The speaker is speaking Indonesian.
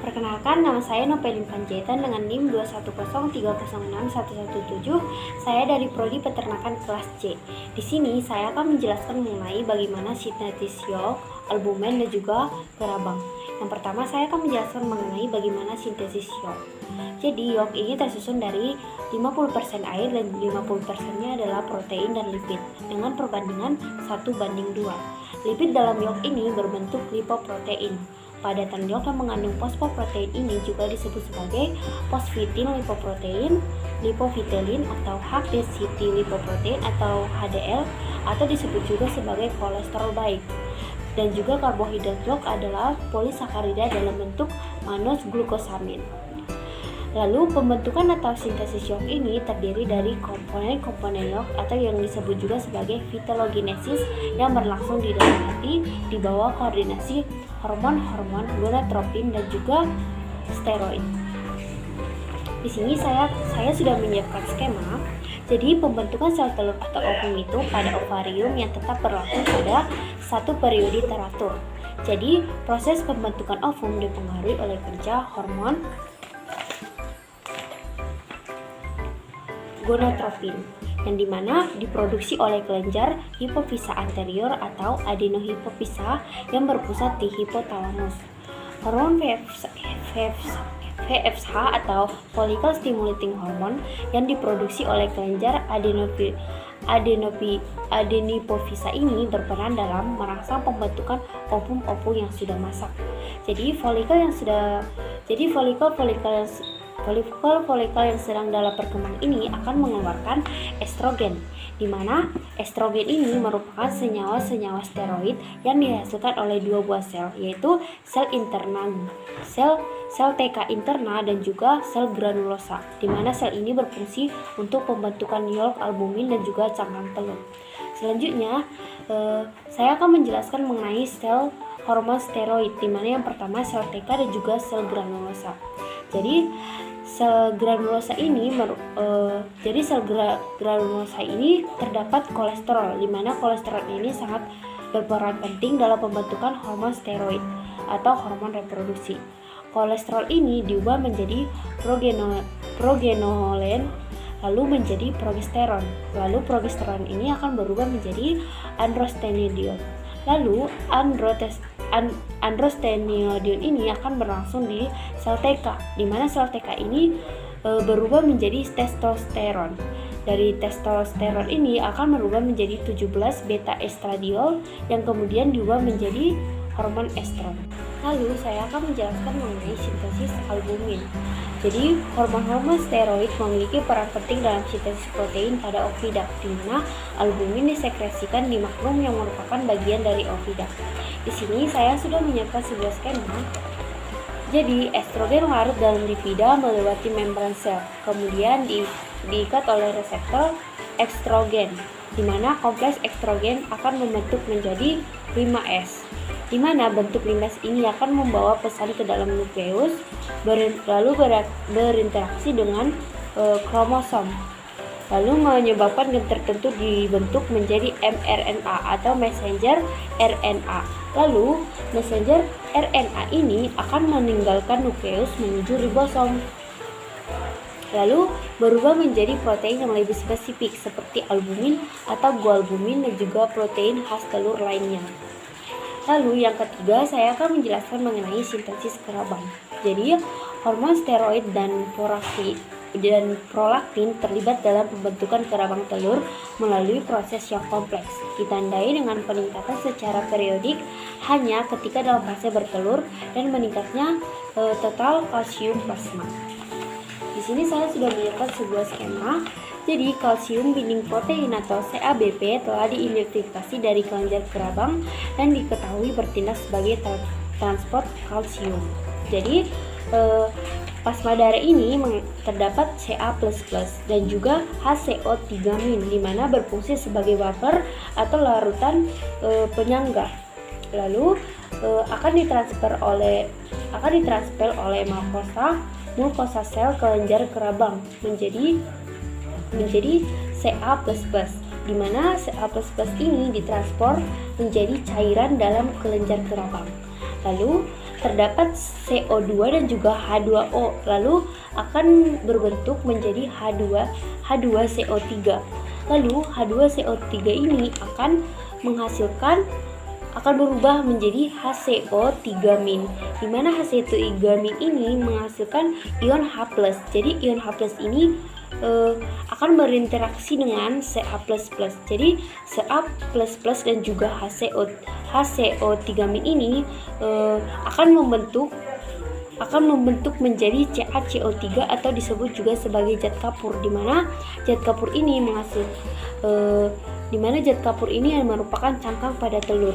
Perkenalkan, nama saya Nopelin Panjaitan dengan NIM 210306117. Saya dari Prodi Peternakan kelas C. Di sini saya akan menjelaskan mengenai bagaimana sintesis yolk, albumen, dan juga kerabang. Yang pertama, saya akan menjelaskan mengenai bagaimana sintesis yolk. Jadi, yolk ini tersusun dari 50% air dan 50%-nya adalah protein dan lipid dengan perbandingan 1:2. Lipid dalam yolk ini berbentuk lipoprotein. Padatan yolk yang mengandung fosfoprotein ini juga disebut sebagai fosfitin lipoprotein, lipovitelin atau H-desintrilipoprotein atau HDL, atau disebut juga sebagai kolesterol baik. Dan juga karbohidrat yolk adalah polisakarida dalam bentuk mannose glukosamin. Lalu pembentukan atau sintesis yolk ini terdiri dari komponen-komponen yolk atau yang disebut juga sebagai fitogenesis yang berlangsung di dalam hati di bawah koordinasi hormon-hormon gonadotropin dan juga steroid. Di sini saya sudah menyiapkan skema. Jadi pembentukan sel telur atau ovum itu pada ovarium yang tetap berlangsung pada satu periode teratur. Jadi proses pembentukan ovum dipengaruhi oleh kerja hormon gonadotropin yang dimana diproduksi oleh kelenjar hipofisa anterior atau adenohipofisa yang berpusat di hipotalamus. Hormon VFH atau follicle stimulating hormone yang diproduksi oleh kelenjar adenopofisa ini berperan dalam merangsang pembentukan ovum-ovum yang sudah masak. Jadi folikel yang sedang dalam perkembangan ini akan mengeluarkan estrogen, di mana estrogen ini merupakan senyawa-senyawa steroid yang dihasilkan oleh dua buah sel, yaitu sel interna, sel TK interna dan juga sel granulosa, di mana sel ini berfungsi untuk pembentukan yolk, albumin, dan juga cangkang telur. Selanjutnya, saya akan menjelaskan mengenai sel hormon steroid, di mana yang pertama sel TK dan juga sel granulosa. Jadi sel granulosa ini terdapat kolesterol, di mana kolesterol ini sangat berperan penting dalam pembentukan hormon steroid atau hormon reproduksi. Kolesterol ini diubah menjadi progenolen, lalu menjadi progesteron. Lalu progesteron ini akan berubah menjadi androstenediol. Lalu androstenediol ini akan berlangsung di sel TK, di mana sel TK ini berubah menjadi testosteron. Dari testosteron ini akan berubah menjadi 17 beta estradiol yang kemudian diubah menjadi hormon estron. Lalu saya akan menjelaskan mengenai sintesis albumin. Jadi hormon-hormon steroid memiliki peran penting dalam sintesis protein pada oviduct, di mana albumin disekresikan di makrum yang merupakan bagian dari oviduct. Di sini saya sudah menyiapkan sebuah skema. Jadi estrogen larut dalam lipida melewati membran sel, kemudian diikat oleh reseptor estrogen, di mana kompleks estrogen akan membentuk menjadi 5S, di mana bentuk 5S ini akan membawa pesan ke dalam nukleus, lalu berinteraksi dengan kromosom, lalu menyebabkan gen tertentu dibentuk menjadi mRNA atau messenger RNA. Lalu messenger RNA ini akan meninggalkan nukleus menuju ribosom, lalu berubah menjadi protein yang lebih spesifik seperti albumin atau gualbumin dan juga protein khas telur lainnya. Lalu yang ketiga, saya akan menjelaskan mengenai sintesis kerabang. Jadi hormon steroid dan prolaktin terlibat dalam pembentukan kerabang telur melalui proses yang kompleks, ditandai dengan peningkatan secara periodik hanya ketika dalam fase bertelur dan meningkatnya total kalsium plasma. Di sini saya sudah menyiapkan sebuah skema. Jadi kalsium binding protein atau CABP telah diidentifikasi dari kelenjar kerabang dan diketahui bertindak sebagai transport kalsium. Jadi plasma darah ini terdapat Ca++ dan juga HCO3- di mana berfungsi sebagai buffer atau larutan penyangga. Lalu akan ditransfer oleh mukosa sel kelenjar kerabang menjadi Ca++, di mana Ca++ ini ditransfer menjadi cairan dalam kelenjar kerabang. Lalu terdapat CO2 dan juga H2O, lalu akan berbentuk menjadi H2CO3. Lalu H2CO3 ini akan berubah menjadi HCO3-, di mana HCO3- ini menghasilkan ion H+. Jadi ion H+ ini akan berinteraksi dengan Ca++. Jadi Ca++ dan juga HCO3- ini akan membentuk menjadi CaCO3 atau disebut juga sebagai zat kapur, di mana zat kapur ini merupakan cangkang pada telur.